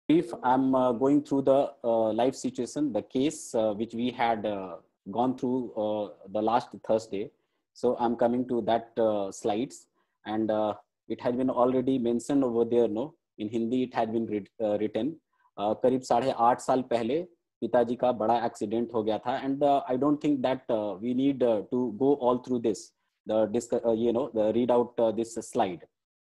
If I'm going through the life situation, the case which we had gone through the last Thursday. So I'm coming to that slides, and it has been already mentioned over there. No, in Hindi it had been written. करीब 8.5 साल पहले पिताजी का बड़ा accident हो गया था, and I don't think that we need to go all through this. The read out this slide.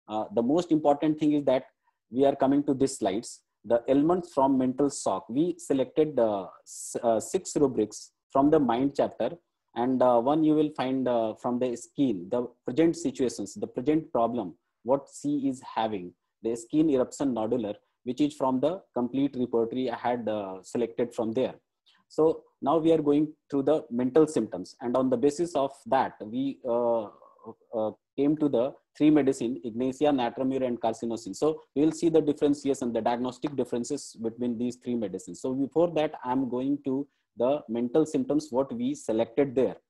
The most important thing is that we are coming to these slides. The elements from mental shock. We selected 6 rubrics from the mind chapter, and one you will find from the skin, the present situations, the present problem, what C is having, the skin eruption nodular, which is from the complete repertory I had selected from there. So now we are going through the mental symptoms, and on the basis of that, we came to the 3 medicine, Ignacia, Natramur, and Carcinosin. So we will see the differentiation, the diagnostic differences between these 3 medicines. So before that, I'm going to the mental symptoms, what we selected there.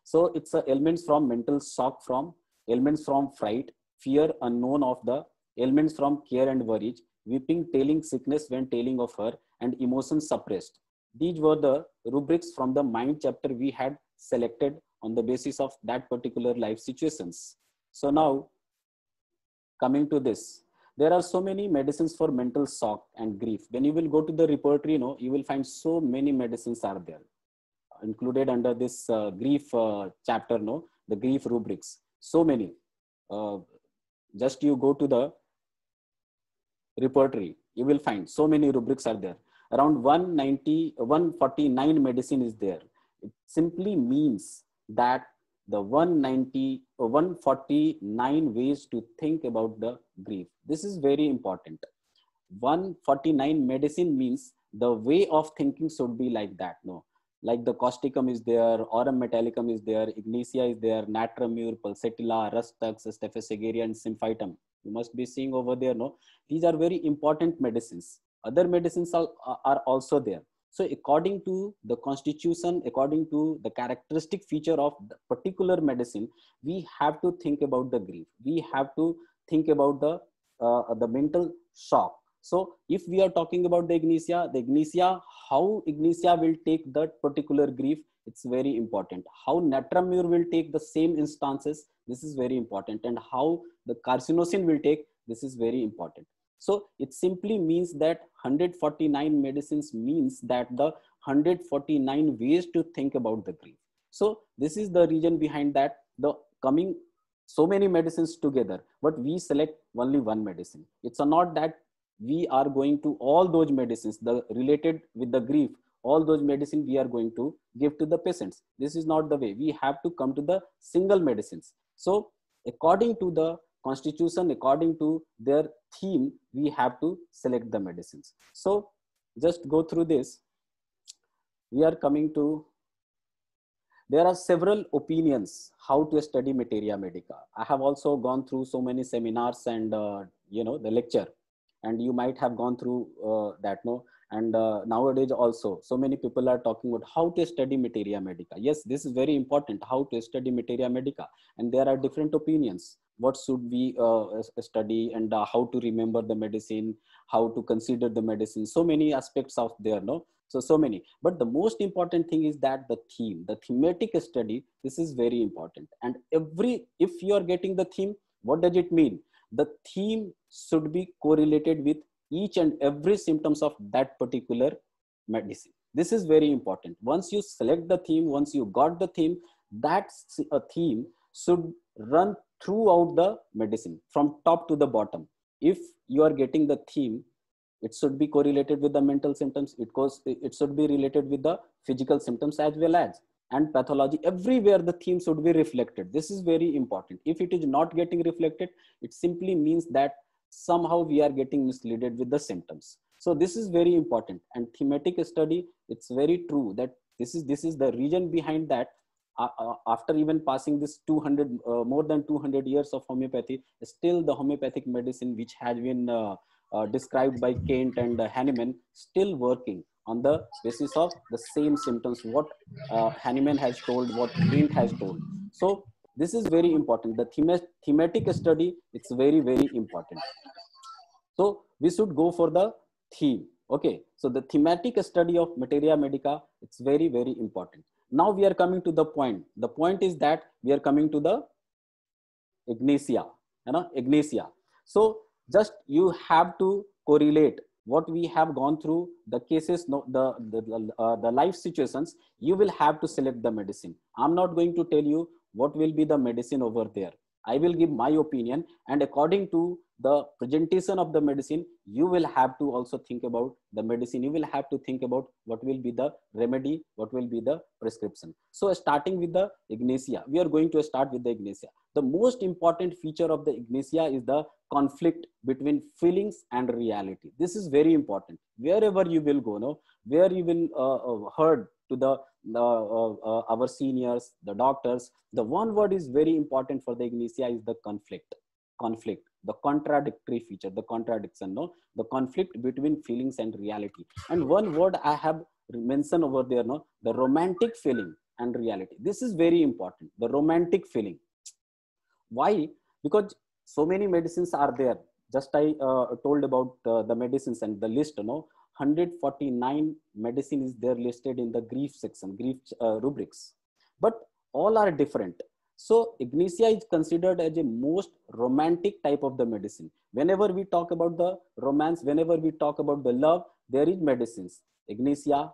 So it's elements from mental shock, from elements from fright, fear unknown of the, elements from care and worry, weeping, telling sickness when telling of her, and emotions suppressed. These were the rubrics from the mind chapter we had selected on the basis of that particular life situations. So now, coming to this, there are so many medicines for mental shock and grief. When you will go to the repertory, you will find so many medicines are there, included under this grief chapter, the grief rubrics. So many. Just you go to the repertory, you will find so many rubrics are there. Around 149 medicine is there. It simply means that the 149 ways to think about the grief. This is very important. 149 medicine means the way of thinking should be like that. Like the causticum is there, aurum metallicum is there, ignacia is there, natramur, pulsatilla, rustux, staphysageria, and symphytum. You must be seeing over there. These are very important medicines. Other medicines are also there. So according to the constitution, according to the characteristic feature of the particular medicine, we have to think about the grief. We have to think about the mental shock. So if we are talking about the ignacia, how ignacia will take that particular grief, it's very important. How natramur will take the same instances, this is very important. And how the carcinosin will take, this is very important. So it simply means that 149 medicines means that the 149 ways to think about the grief. So this is the reason behind that the coming so many medicines together, but we select only one medicine. It's not that we are going to all those medicines, the related with the grief, all those medicine we are going to give to the patients. This is not the way. We have to come to the single medicines. So according to the constitution, according to their theme, we have to select the medicines. So just go through this. We are coming to, there are several opinions how to study materia medica. I have also gone through so many seminars and the lecture, and you might have gone through that. And nowadays also so many people are talking about how to study materia medica. Yes, this is very important, how to study materia medica, and there are different opinions. What should we study, and how to remember the medicine, how to consider the medicine, so many aspects of there. So many, but the most important thing is that the theme, the thematic study, this is very important. And if you are getting the theme, what does it mean? The theme should be correlated with each and every symptoms of that particular medicine. This is very important. Once you select the theme, once you got the theme, that a theme should run throughout the medicine from top to the bottom. If you are getting the theme, it should be correlated with the mental symptoms. It should be related with the physical symptoms as well as, and pathology. Everywhere the theme should be reflected. This is very important. If it is not getting reflected, it simply means that somehow we are getting misled with the symptoms. So this is very important. And thematic study, it's very true that this is the reason behind that. After even passing this 200 more than 200 years of homeopathy, still the homeopathic medicine which has been described by Kent and Hahnemann still working on the basis of the same symptoms what Hahnemann has told, what Kent has told. So this is very important. The thematic study, it's very, very important. So we should go for the theme. Okay, so the thematic study of materia medica, it's very, very important. Now we are coming to the point. The point is that we are coming to the ignatia, ignatia. So just you have to correlate what we have gone through, the cases, no, the life situations. You will have to select the medicine. I'm not going to tell you what will be the medicine over there. I will give my opinion, and according to the presentation of the medicine, you will have to also think about the medicine. You will have to think about what will be the remedy, what will be the prescription. So starting with the ignatia, we are going to start with the ignatia. The most important feature of the ignatia is the conflict between feelings and reality. This is very important. Wherever you will go, no, where you will heard to the our seniors, the doctors, the one word is very important for the ignatia is the conflict. Conflict, the contradictory feature, the contradiction, no, the conflict between feelings and reality. And one word I have mentioned over there, no, the romantic feeling and reality. This is very important. The romantic feeling. Why? Because so many medicines are there. Just I told about the medicines and the list, you know, 149 medicine is there listed in the grief section, grief rubrics, but all are different. So ignatia is considered as a most romantic type of the medicine. Whenever we talk about the romance, whenever we talk about the love, there is medicines. Ignatia,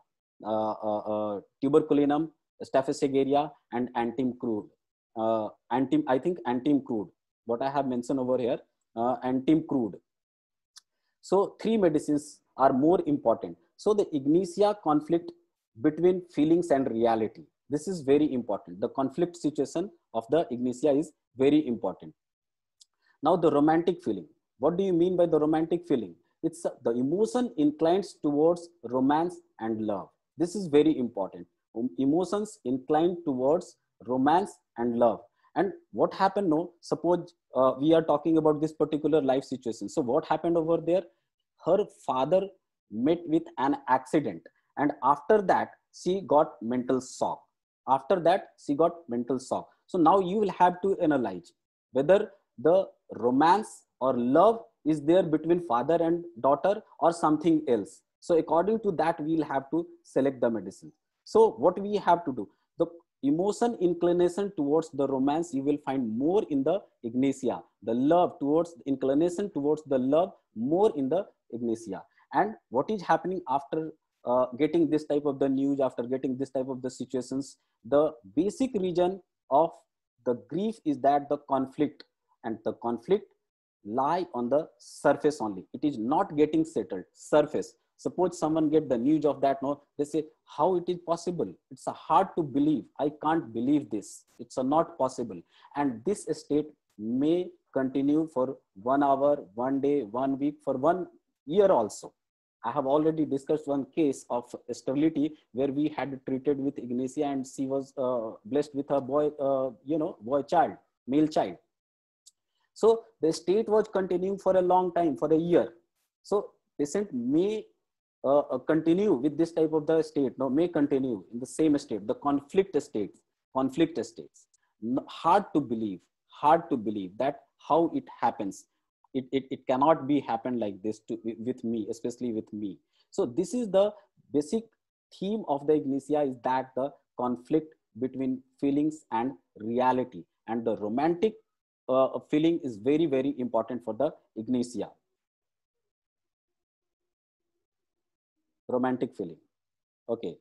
tuberculinum, Staphylococcus and antim crude. I think antim crude. What I have mentioned over here, antim crude. So three medicines are more important. So the ignatia conflict between feelings and reality. This is very important. The conflict situation of the ignatia is very important. Now the romantic feeling. What do you mean by the romantic feeling? It's the emotion inclines towards romance and love. This is very important. Emotions inclined towards romance and love. And what happened? No, suppose we are talking about this particular life situation. So what happened over there? Her father met with an accident, and after that she got mental shock. After that she got mental shock. So now you will have to analyze whether the romance or love is there between father and daughter or something else. So according to that, we will have to select the medicine. So what we have to do, the emotion inclination towards the romance, you will find more in the ignatia. The love towards inclination towards the love, more in the ignatia. And what is happening after getting this type of the news, after getting this type of the situations, the basic reason of the grief is that the conflict, and the conflict lie on the surface only. It is not getting settled. Surface. Suppose someone get the news of that, no, they say, how it is possible? It's hard to believe. I can't believe this. It's not possible. And this state may continue for 1 hour, 1 day, 1 week, for 1 year also. I have already discussed one case of sterility where we had treated with ignatia, and she was blessed with a boy, boy child, male child. So the state was continuing for a long time, for a year. So patient may continue with this type of the state, no, may continue in the same state, the conflict states. Hard to believe that how it happens. It cannot be happen like this with me, especially with me. So this is the basic theme of the ignatia, is that the conflict between feelings and reality, and the romantic feeling is very, very important for the ignatia. Romantic feeling. Okay.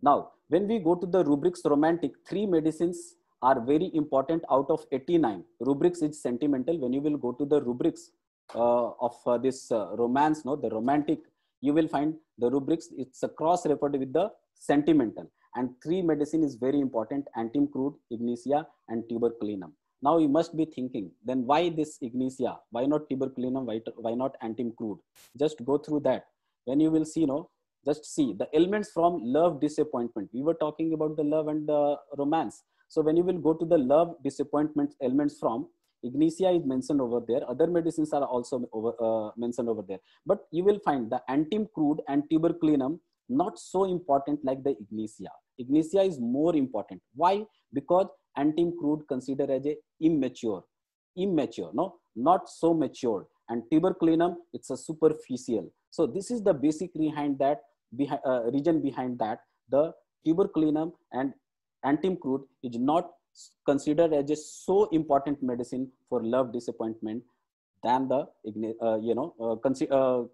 Now, when we go to the rubrics romantic, 3 medicines are very important out of 89. Rubrics is sentimental. When you will go to the rubrics of this romance, no, the romantic, you will find the rubrics, it's a cross referred with the sentimental. And 3 medicine is very important: antim crude, ignatia, and tuberculinum. Now you must be thinking, then why this ignatia? Why not tuberculinum? Why not antim crude? Just go through that. When you will see, no, just see the elements from love, disappointment. We were talking about the love and the romance. So when you will go to the love, disappointment elements from, ignatia is mentioned over there. Other medicines are also mentioned over there. But you will find the antim crude and tuberculinum not so important like the ignatia. Ignatia is more important. Why? Because antim crude considered as a immature, no, not so matured. and tuberculinum, it's a superficial. So this is the basic region behind that. The tuberculinum and antim crude is not considered as a so important medicine for love disappointment than the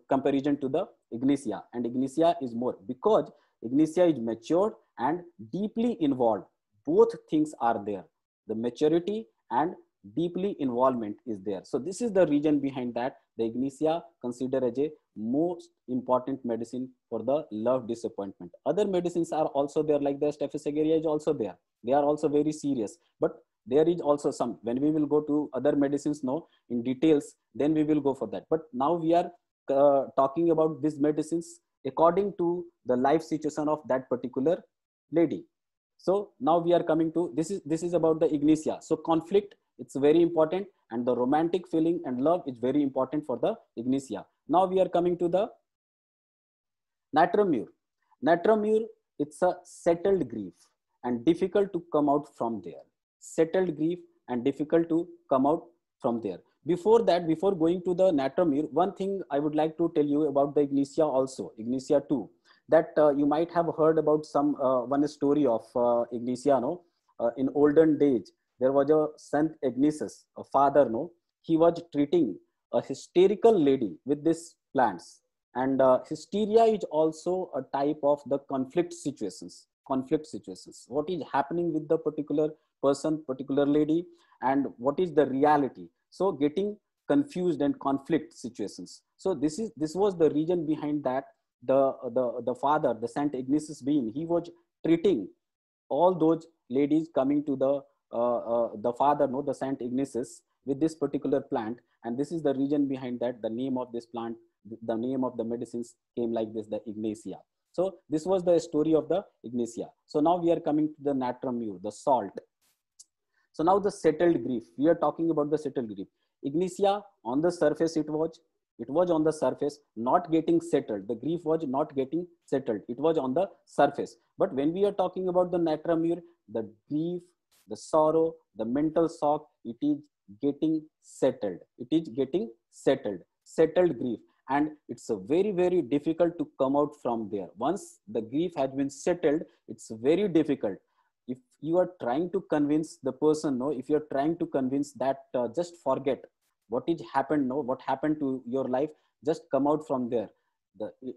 comparison to the ignatia. And ignatia is more, because ignatia is matured and deeply involved. Both things are there, the maturity and deeply involvement is there. So this is the reason behind that the ignatia considered as a most important medicine for the love disappointment. Other medicines are also there, like the Staphysagarina is also there. They are also very serious, but there is also some, when we will go to other medicines now in details, then we will go for that. But now we are talking about these medicines according to the life situation of that particular lady. So now we are coming to, this is about the ignatia. So conflict, it's very important, and the romantic feeling and love is very important for the ignatia. Now we are coming to the natrum mur. Natrum mur, it's a settled grief and difficult to come out from there. Settled grief and difficult to come out from there. Before that, before going to the natrum mur, one thing I would like to tell you about the ignatia also, ignatia 2, that you might have heard about some one story of ignatia, no? In olden days, there was a Saint Ignatius, a father, no? He was treating a hysterical lady with these plants. And hysteria is also a type of the conflict situations. What is happening with the particular person, particular lady, and what is the reality? So getting confused and conflict situations. So this was the reason behind that the father, the Saint Ignatius being, he was treating all those ladies coming to the father, no, the Saint Ignatius, with this particular plant. And this is the reason behind that the name of this plant, the name of the medicines came like this, the ignatia. So this was the story of the ignatia. So now we are coming to the natrum mur, the salt. So now the settled grief, we are talking about the settled grief. Ignatia, on the surface, it was on the surface, not getting settled. The grief was not getting settled. It was on the surface. But when we are talking about the natrum mur, the grief, the sorrow, the mental shock, it is getting settled. It is getting settled, settled grief. And it's a very, very difficult to come out from there. Once the grief has been settled, it's very difficult. If you are trying to convince the person, no, if you're trying to convince that just forget what is happened, no, what happened to your life, just come out from there.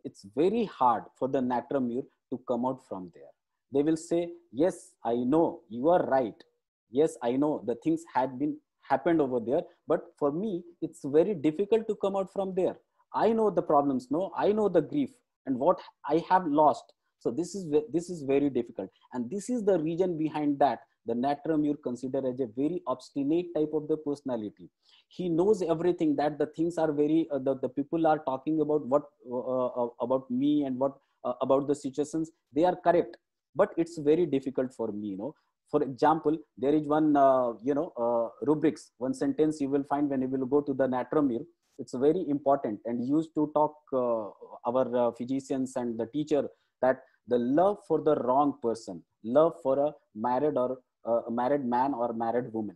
It's very hard for the natrum mur to come out from there. They will say, yes, I know, you are right. Yes, I know the things had been happened over there, but for me, it's very difficult to come out from there. I know the problems, no, I know the grief and what I have lost. So this is very difficult. And this is the reason behind that the natrum mur considered as a very obstinate type of the personality. He knows everything, that the things are very, the people are talking about what, about me and what, about the situations, they are correct. But it's very difficult for me, you know. For example, there is one, rubrics, one sentence you will find when you will go to the natrum mur. It's very important and used to talk our physicians and the teacher, that the love for the wrong person, love for a married or a married man or married woman.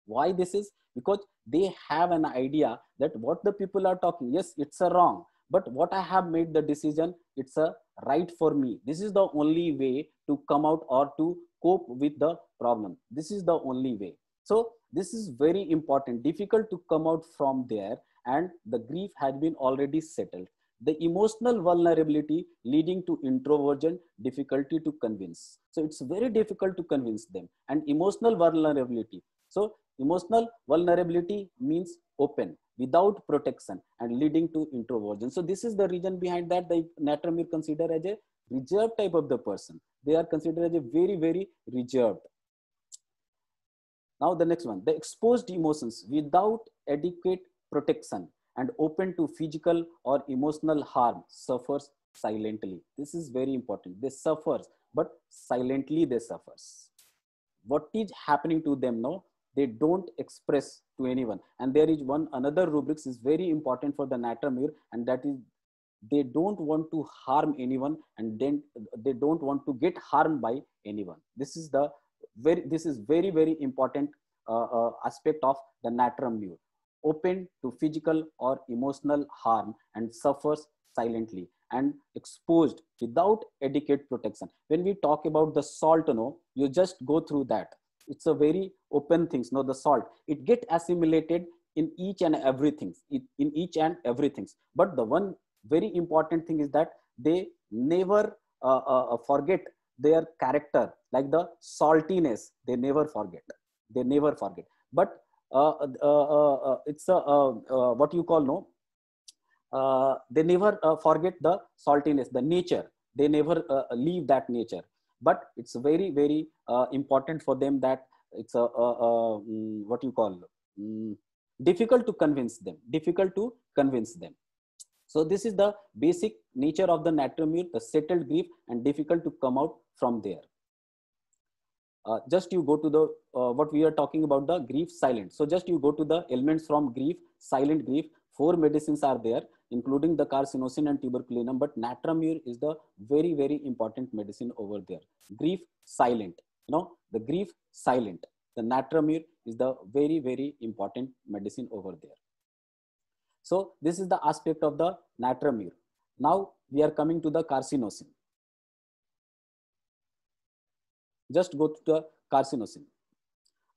Why this is? Because they have an idea that what the people are talking, yes, it's a wrong, but what I have made the decision, it's a right for me. This is the only way to come out or to cope with the problem. This is the only way. So this is very important, difficult to come out from there, and the grief has been already settled. The emotional vulnerability leading to introversion, difficulty to convince. So it's very difficult to convince them. And emotional vulnerability. So emotional vulnerability means open, without protection, and leading to introversion. So this is the reason behind that the natrum mur considered as a reserved type of the person. They are considered as a very, very reserved. Now the next one, the exposed emotions without adequate protection and open to physical or emotional harm suffers silently. This is very important. They suffer, but silently they suffer. What is happening to them now? They don't express to anyone. And there is one another rubrics is very important for the natrum mur, and that is they don't want to harm anyone, and then they don't want to get harmed by anyone. This is very, very important aspect of the natrum mur. open to physical or emotional harm and suffers silently and exposed without adequate protection. When we talk about the salt, you just go through that. It's a very open things. The salt, it get assimilated in each and everything, in each and everything. But the one very important thing is that they never forget their character, like the saltiness. They never forget. But it's a what you call, no, they never forget the saltiness, the nature. They never leave that nature. But it's very, very important for them that it's what you call, mm, difficult to convince them, difficult to convince them. So this is the basic nature of the natromure, the settled grief, and difficult to come out from there. Just you go to the what we are talking about, the grief silent. So just you go to the elements from grief, silent grief. 4 medicines are there, including the carcinosin and tuberculinum, but natramur is the very, very important medicine over there. Grief silent, the grief silent. The natramur is the very, very important medicine over there. So this is the aspect of the natramur. Now we are coming to the carcinosin. Just go to the carcinosin.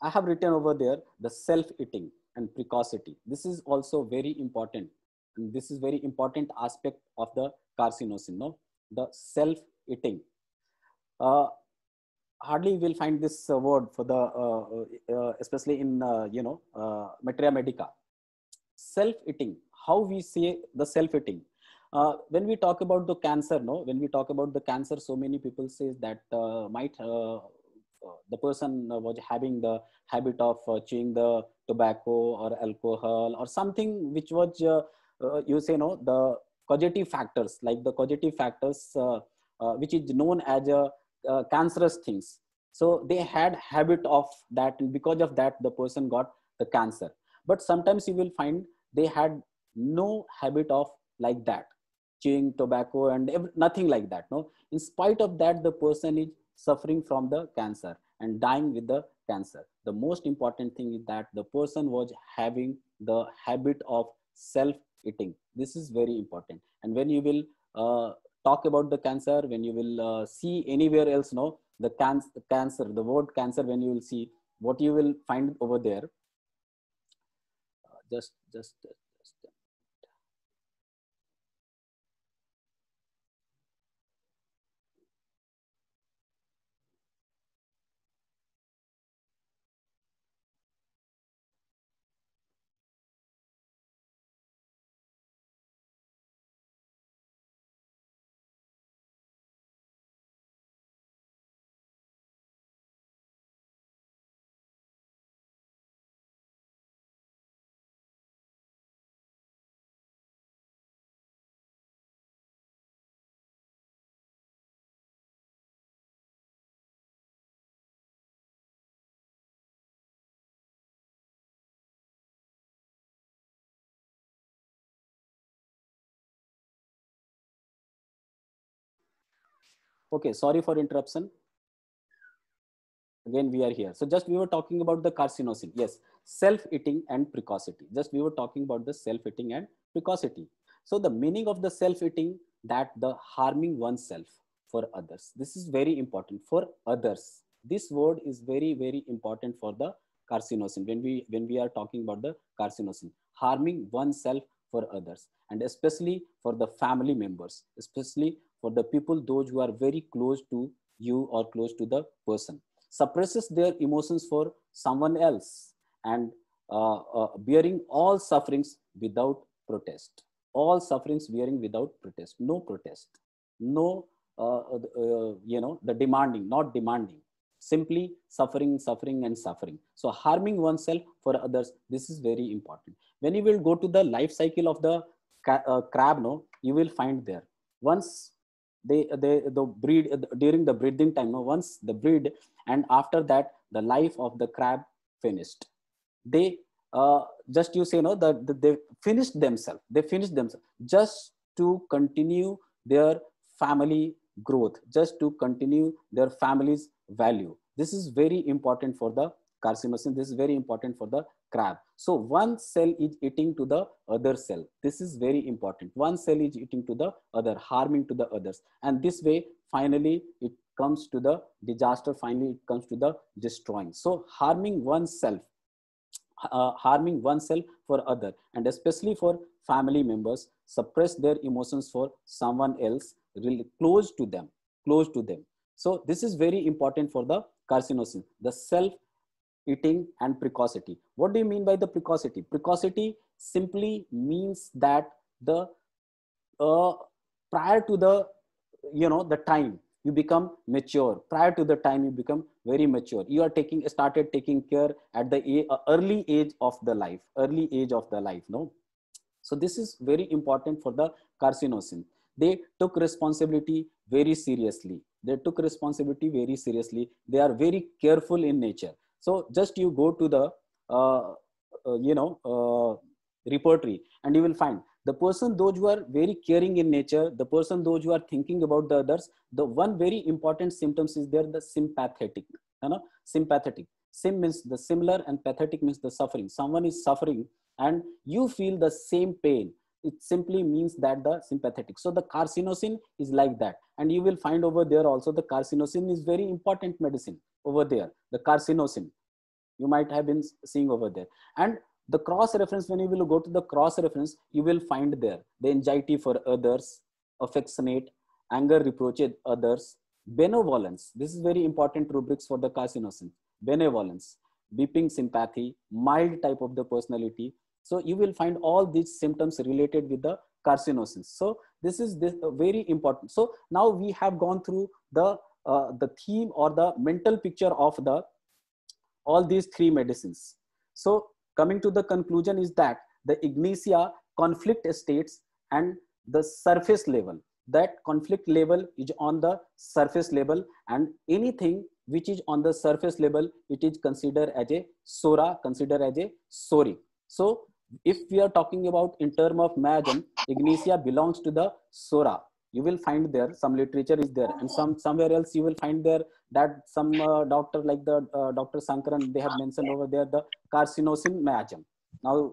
I have written over there the self-eating and precocity. This is also very important. And this is very important aspect of the carcinosin, the self-eating. Hardly you will find this word for the, especially in, materia medica. Self-eating, how we say the self-eating. When we talk about the cancer, when we talk about the cancer, so many people say that the person was having the habit of chewing the tobacco or alcohol or something which was, the causative factors, like the causative factors, which is known as cancerous things. So they had habit of that, and because of that, the person got the cancer. But sometimes you will find they had no habit of like that, chewing tobacco and nothing like that. In spite of that, the person is suffering from the cancer and dying with the cancer. The most important thing is that the person was having the habit of self-eating. This is very important. And when you will talk about the cancer, when you will see anywhere else, the cancer, the word cancer, when you will see, what you will find over there, just okay, sorry for interruption. Again we are here. So just we were talking about the carcinosin. Yes, self-eating and precocity. Just we were talking about the self-eating and precocity. So the meaning of the self-eating, that the harming oneself for others. This is very important, for others. This word is very, very important for the carcinosin. When we are talking about the carcinosin, harming oneself for others, and especially for the family members, especially for the people, those who are very close to you or close to the person, suppresses their emotions for someone else, and bearing all sufferings without protest. All sufferings bearing without protest. No protest. No, the demanding, not demanding. Simply suffering, suffering, and suffering. So harming oneself for others. This is very important. When you will go to the life cycle of the crab, you will find there. Once the breed, during the breeding time, once the breed, and after that the life of the crab finished. They just you say, that they finished themselves. They finished themselves just to continue their family growth, just to continue their family's value. This is very important for the carcinosin. This is very important for the crab. So one cell is eating to the other cell. This is very important. One cell is eating to the other, harming to the others. And this way, finally, it comes to the disaster. Finally, it comes to the destroying. So harming oneself, harming oneself for other, and especially for family members, suppress their emotions for someone else really close to them, close to them. So this is very important for the carcinosin, the self eating and precocity. What do you mean by the precocity? Precocity simply means that the uh, prior to the, you know, the time you become mature, prior to the time you become very mature, you are taking started taking care at the early age of the life, early age of the life, no. So this is very important for the carcinosin. They took responsibility very seriously. They took responsibility very seriously. They are very careful in nature. So just you go to the uh, repertory, and you will find the person those who are very caring in nature, the person those who are thinking about the others. The one very important symptoms is there, the sympathetic. You know, sympathetic. Sim means the similar, and pathetic means the suffering. Someone is suffering and you feel the same pain, it simply means that the sympathetic. So the carcinosin is like that, and you will find over there also the carcinosin is very important medicine over there, the carcinosin you might have been seeing over there. And the cross reference, when you will go to the cross reference, you will find there the anxiety for others, affectionate, anger reproached others, benevolence. This is very important rubrics for the carcinosin. Benevolence, beeping sympathy, mild type of the personality. So you will find all these symptoms related with the carcinosins. So this is very important. So now we have gone through the theme or the mental picture of the all these three medicines. So coming to the conclusion is that the ignitia conflict states and the surface level, that conflict level is on the surface level, and anything which is on the surface level, it is considered as a sora, considered as a sori. So if we are talking about in term of miasm, ignitia belongs to the sora. You will find there some literature is there, and somewhere else you will find there that some doctor like the Dr. Sankaran, they have mentioned over there the carcinosin miasm. Now,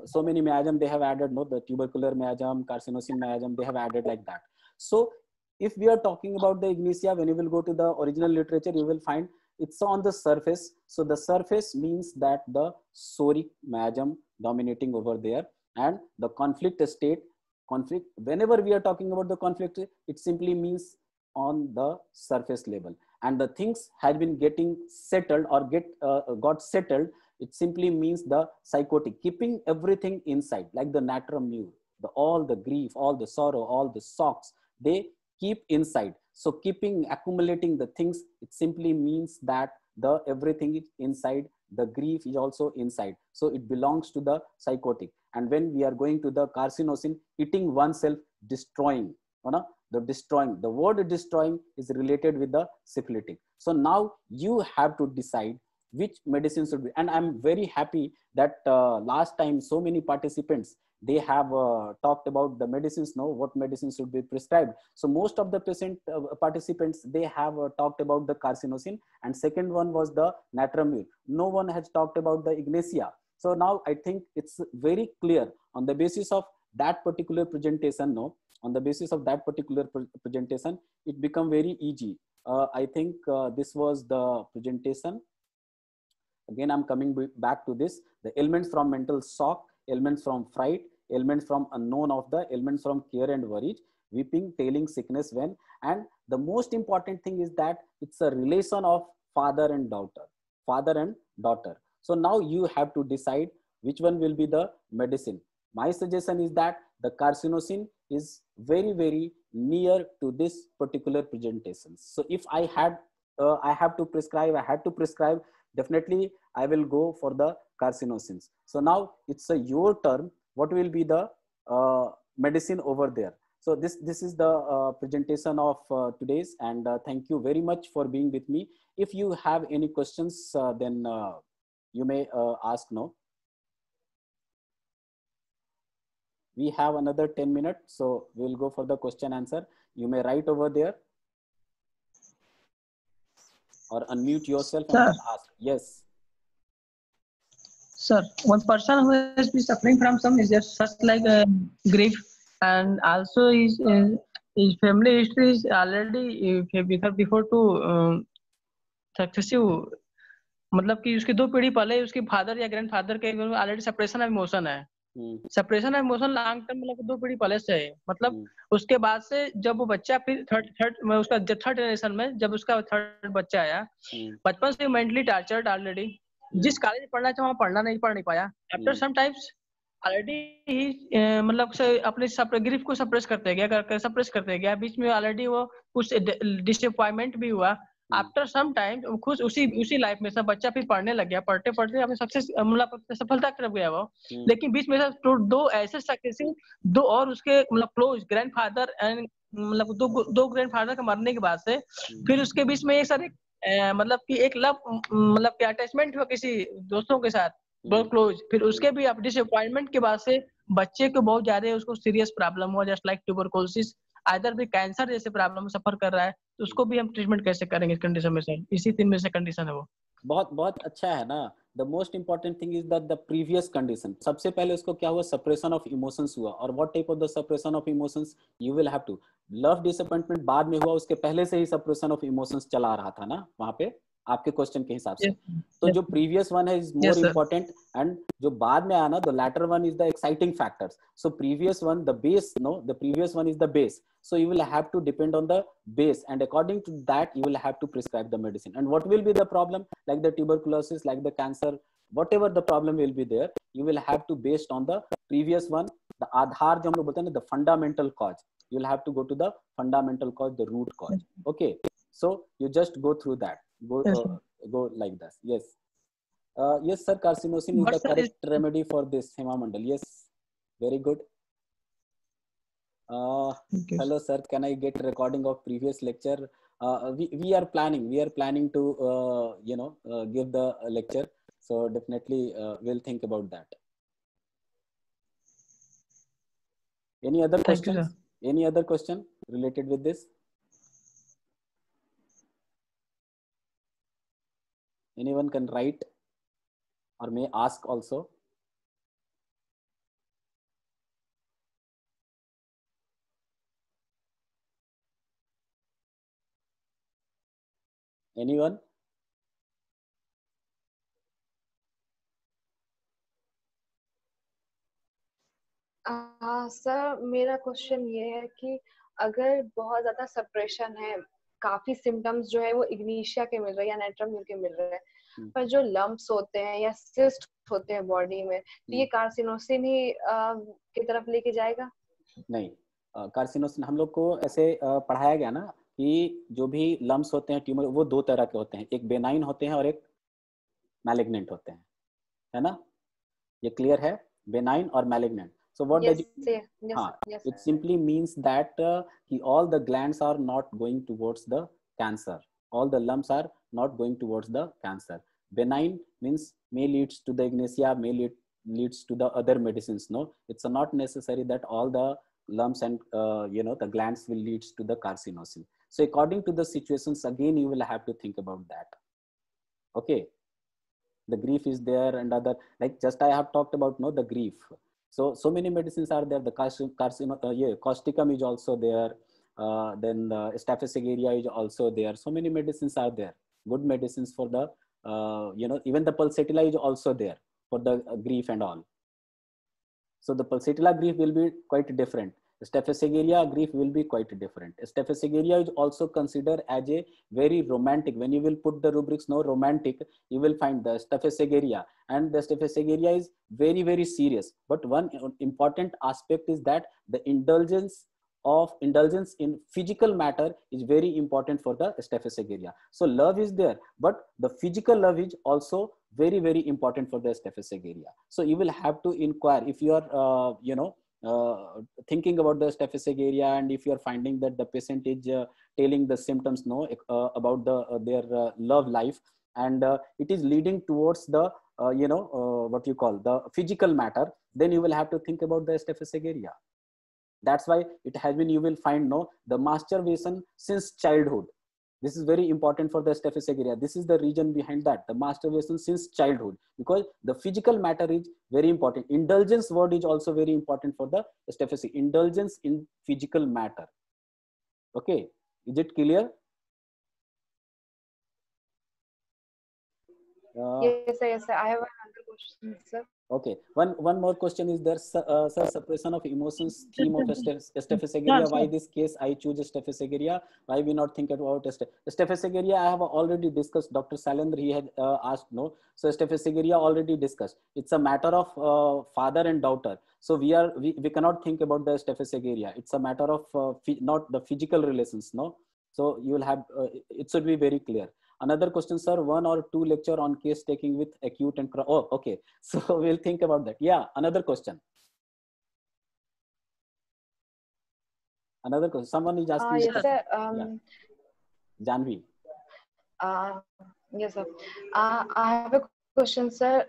so many miasm they have added, no, the tubercular miasm, carcinosin miasm, they have added like that. So if we are talking about the ignitia, when you will go to the original literature, you will find it's on the surface. So the surface means that the soric miasm dominating over there, and the conflict state, conflict, whenever we are talking about the conflict, it simply means on the surface level, and the things had been getting settled or got settled, it simply means the psychotic, keeping everything inside, like the natrum mure, all the grief, all the sorrow, all the shocks, they keep inside. So keeping, accumulating the things, it simply means that the everything is inside, the grief is also inside. So it belongs to the psychotic. And when we are going to the carcinosin, eating oneself, destroying, you know, the destroying, the word destroying is related with the syphilitic. So now you have to decide which medicine should be. And I'm very happy that last time so many participants, they have talked about the medicines, now what medicines should be prescribed. So most of the participants, they have talked about the carcinosin, and second one was the natrum mure. No one has talked about the ignatia. So now I think it's very clear on the basis of that particular presentation, no, on the basis of that particular presentation, it become very easy. I think this was the presentation. Again, I'm coming back to this, the elements from mental shock, elements from fright, elements from unknown of the, elements from care and worry, weeping, tailing, sickness, when, and the most important thing is that it's a relation of father and daughter, father and daughter. So now you have to decide which one will be the medicine. My suggestion is that the carcinosin is very, very near to this particular presentation. So if I had, I have to prescribe, I had to prescribe, definitely I will go for the carcinosins. So now it's your turn. What will be the medicine over there? So this is the presentation of today's, and thank you very much for being with me. If you have any questions, then you may ask now. We have another 10 minutes, so we'll go for the question answer. You may write over there or unmute yourself and Sir, ask. Yes. Sir, one person who has been suffering from some is just such like grief, and also his family history is already before to successive, मतलब कि उसके 2 पीढ़ी पहले उसके father या grandfather के already separation of emotion है। Separation of emotion long term मतलब 2 पीढ़ी पहले से है, मतलब उसके बाद से जब वो बच्चा फिर थर्ड उसका थर्ड जनरेशन में जब उसका थर्ड बच्चा आया, बचपन से मेंटली टार्चर्ड ऑलरेडी, जिस कॉलेज में पढ़ना था वहाँ पढ़ नहीं पाया। आफ्टर सम टाइम्स ऑलरेडी ही मतलब अपने ग्रीफ को सप्रेस करते गया बीच में ऑलरेडी वो कुछ डिसअपॉइंटमेंट भी हुआ। आफ्टर सम टाइम खुद उसी लाइफ में सब बच्चा फिर पढ़ने लग गया, पढ़ते पढ़ते अपने सक्सेस मतलब सफलता की तरफ गया वो। लेकिन बीच में से दो ऐसे सक्सेसिव दो और उसके मतलब क्लोज ग्रैंडफादर एंड मतलब दो ग्रैंडफादर के मरने के बाद से फिर उसके बीच में एक सर मतलब कि एक लव मतलब कि अटैचमेंट हुआ किसी दोस्तों के साथ बहुत क्लोज, फिर उसके भी डिसअपॉइंटमेंट के बाद से बच्चे को बहुत ज्यादा उसको सीरियस प्रॉब्लम हुआ, जस्ट लाइक ट्यूबरकुलोसिस, आइदर भी कैंसर जैसे प्रॉब्लम सफर कर रहा है, तो उसको भी हम ट्रीटमेंट कैसे करेंगे इस कंडीशन में सर? इसी 3 में से कंडीशन है वो। बहुत बहुत अच्छा है ना। The most important thing is that the previous condition, सबसे पहले उसको क्या हुआ, सेपरेशन ऑफ इमोशंस हुआ। और what type of the separation of emotions, you will have to, love disappointment बाद में हुआ, उसके पहले से ही सेपरेशन ऑफ इमोशंस चला रहा था ना वहां पे, आपके क्वेश्चन के हिसाब से। तो जो प्रीवियस वन है इज मोर इम्पोर्टेंट, एंड जो बाद में आया ना the latter one is the exciting factors. So previous one the base, know the previous one is the base, so you will have to depend on the base, and according to that you will have to prescribe the medicine. And what will be the problem, like the tuberculosis, like the cancer, whatever the problem will be there, you will have to based on the previous one, the आधार जो हम लोग बोलते हैं ना, the fundamental cause, you will have to go to the fundamental cause, the root cause. Okay, so you just go through that, go like this. Yes, yes sir, carcinosin is the correct remedy for this, Hema Mandal. Yes, very good. Hello sir, can I get recording of previous lecture? We are planning to give the lecture, so definitely we'll think about that. Any other questions? Any other question related with this? Anyone can write or may ask also. Anyone? Sir मेरा question ये है कि अगर बहुत ज्यादा suppression है, काफी symptoms जो है वो इग्निशिया के मिल रहे हैं या नेट्रम के मिल रहे हैं, पर जो लम्प्स होते हैं या सिस्ट होते हैं बॉडी में, तो ये कार्सिनोसिन ही की तरफ लेके जाएगा? नहीं, कार्सिनोसिन हम लोग को ऐसे पढ़ाया गया ना कि जो भी लम्प्स होते हैं, ट्यूमर, वो 2 तरह के होते हैं, एक बेनाइन होते हैं और एक मैलिग्नेंट होते हैं, है ना? ये क्लियर है, बेनाइन और malignant. So what does it it simply means that all the glands are not going towards the cancer, all the lumps are not going towards the cancer. Benign means may leads to the ignacia, may leads to the other medicines. No, it's not necessary that all the lumps and the glands will leads to the carcinosin. So according to the situations, again you will have to think about that. Okay, the grief is there and other, like just I have talked about the grief. So many medicines are there. The causticum is also there. Then the Staph aureus is also there. So many medicines are there. Good medicines for the even the pulsatilla is also there for the grief and all. So the pulsatilla grief will be quite different. Staph aureus grief will be quite different. Staph aureus is also considered as a very romantic. When you will put the rubrics romantic, you will find the Staph aureus, and the Staph aureus is very, very serious. But one important aspect is that the indulgence in physical matter is very important for the Staph aureus. So love is there, but the physical love is also very, very important for the Staph aureus. So you will have to inquire if you are thinking about the Staph aureus, and if you are finding that the patient is telling the symptoms about their love life, and it is leading towards the what you call the physical matter, then you will have to think about the Staph aureus. That's why it has been, you will find the masturbation since childhood. This is very important for the Staphysagiria. This is the reason behind that, the masturbation since childhood, because the physical matter is very important. Indulgence word is also very important for the Staphysagiria. Indulgence in physical matter. Okay, is it clear? Yes, sir. I have another question, sir. Okay, one more question is there, sir, suppression of emotions, theme of Staphysagiria. Why this case I choose Staphysagiria? Why we not think about Staphysagiria? I have already discussed. Dr. Sailendra, he had asked, no. So Staphysagiria already discussed. It's a matter of father and daughter. So we cannot think about the Staphysagiria. It's a matter of not the physical relations, no. So you will have it should be very clear. Another question, sir, 1 or 2 lecture on case taking with acute and oh, okay. So we'll think about that. Yeah, another question. Another question. Someone is asking. Yes, sir. Yeah. Janvi. Yes, sir. I have a question, sir.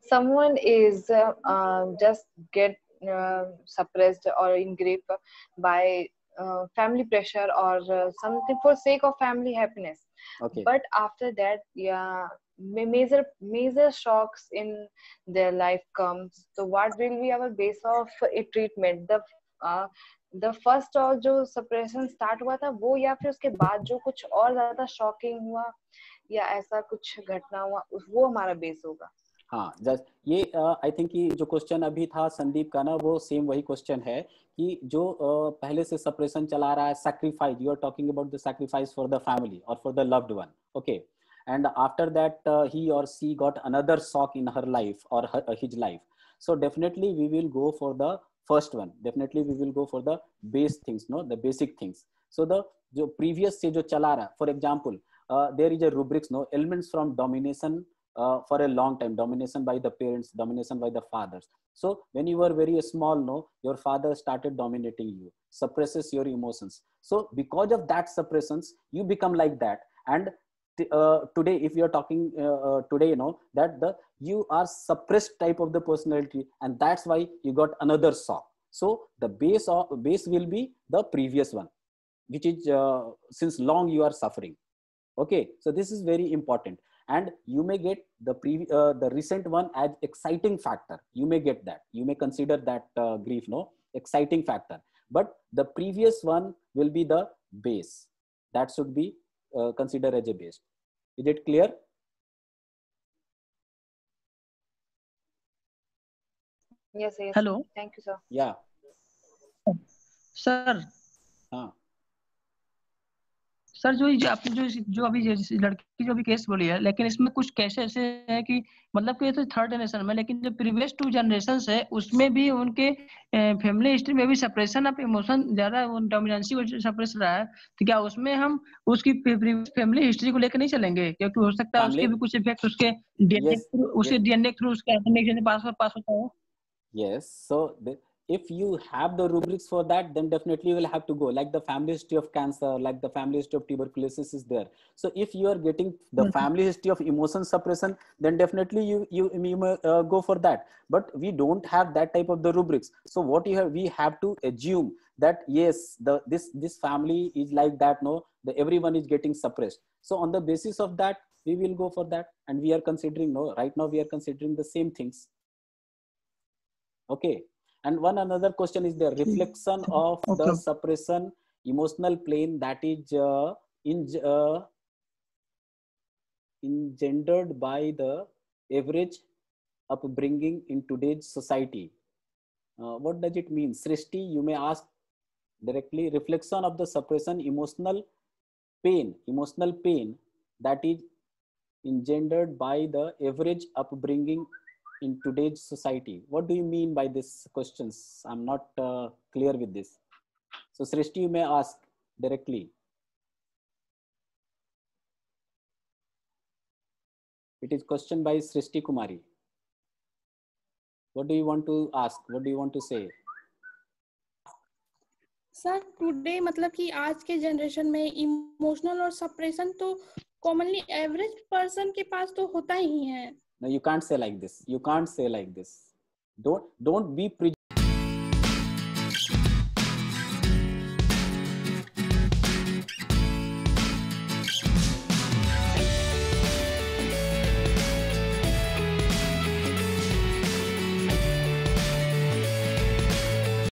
Someone is just get suppressed or in grief by family pressure or something for sake of family happiness. Okay. But after that, yeah, major shocks in their life comes. So what will be our base of a treatment? The first और जो suppression start हुआ था वो, या फिर उसके बाद जो कुछ और ज्यादा शॉकिंग हुआ या ऐसा कुछ घटना हुआ, वो हमारा बेस होगा? हाँ, जस्ट ये आई थिंक कि जो क्वेश्चन अभी था संदीप का ना, वो सेम वही क्वेश्चन है कि जो पहले से सप्रेशन चला रहा है, sacrifice, you are talking about the sacrifice for the family और for the loved one. Okay, and after that he or she got another shock in her life or his life. So definitely we will go for the first one. Definitely we will go for the base things, no, the basic things. So the jo previous se jo chala raha, for example there is a rubrics, no, elements from domination for a long time, domination by the parents, domination by the fathers. So when you were very small, no, your father started dominating you, suppresses your emotions. So because of that suppressions, you become like that. And today if you are talking today, you know that you are suppressed type of the personality, and that's why you got another shock. So the base will be the previous one, which is since long you are suffering. Okay, so this is very important. And you may get the recent one as exciting factor. You may get that, you may consider that grief, no, exciting factor. But the previous one will be the base. That should be considered as a base. Is it clear? Yes, yes. Hello. Thank you, sir. Yeah. Sir. हाँ. Sir जो आपने जो अभी लड़की जो भी case बोली है, लेकिन इसमें कुछ केस ऐसे हैं कि मतलब कि ये तो थर्ड जनरेशन में, लेकिन जो प्रीवियस 2 जनरेशन है उसमें भी उनके फैमिली हिस्ट्री में भी सप्रेशन ऑफ इमोशन ज्यादा, डोमिनेंसी को सप्रेस रहा है. तो क्या उसमें हम उसकी फैमिली हिस्ट्री को लेकर नहीं चलेंगे? क्योंकि हो सकता है उसके भी कुछ इफेक्ट उसके डीएनए थ्रू उसके पास होता है. Yes. So if you have the rubrics for that, then definitely you will have to go, like the family history of cancer, like the family history of tuberculosis is there. So if you are getting the family history of emotion suppression, then definitely you may go for that. But we don't have that type of the rubrics. So what we have to assume that yes, this family is like that, no, everyone is getting suppressed. So on the basis of that, we will go for that. And we are considering, no, right now we are considering the same things. Okay. And one another question is the reflection of the suppression emotional plane that is engendered by the average upbringing in today's society. What does it mean? Srishti, you may ask directly. Reflection of the suppression emotional pain that is engendered by the average upbringing in today's society. What do you mean by these questions? I'm not clear with this. So Srishti, you may ask directly. It is question by Srishti Kumari. What do you want to ask? What do you want to say? Sir today मतलब कि आज के generation में emotional और suppression तो commonly average person के पास तो होता ही है. No, you can't say like this. You can't say like this. Don't be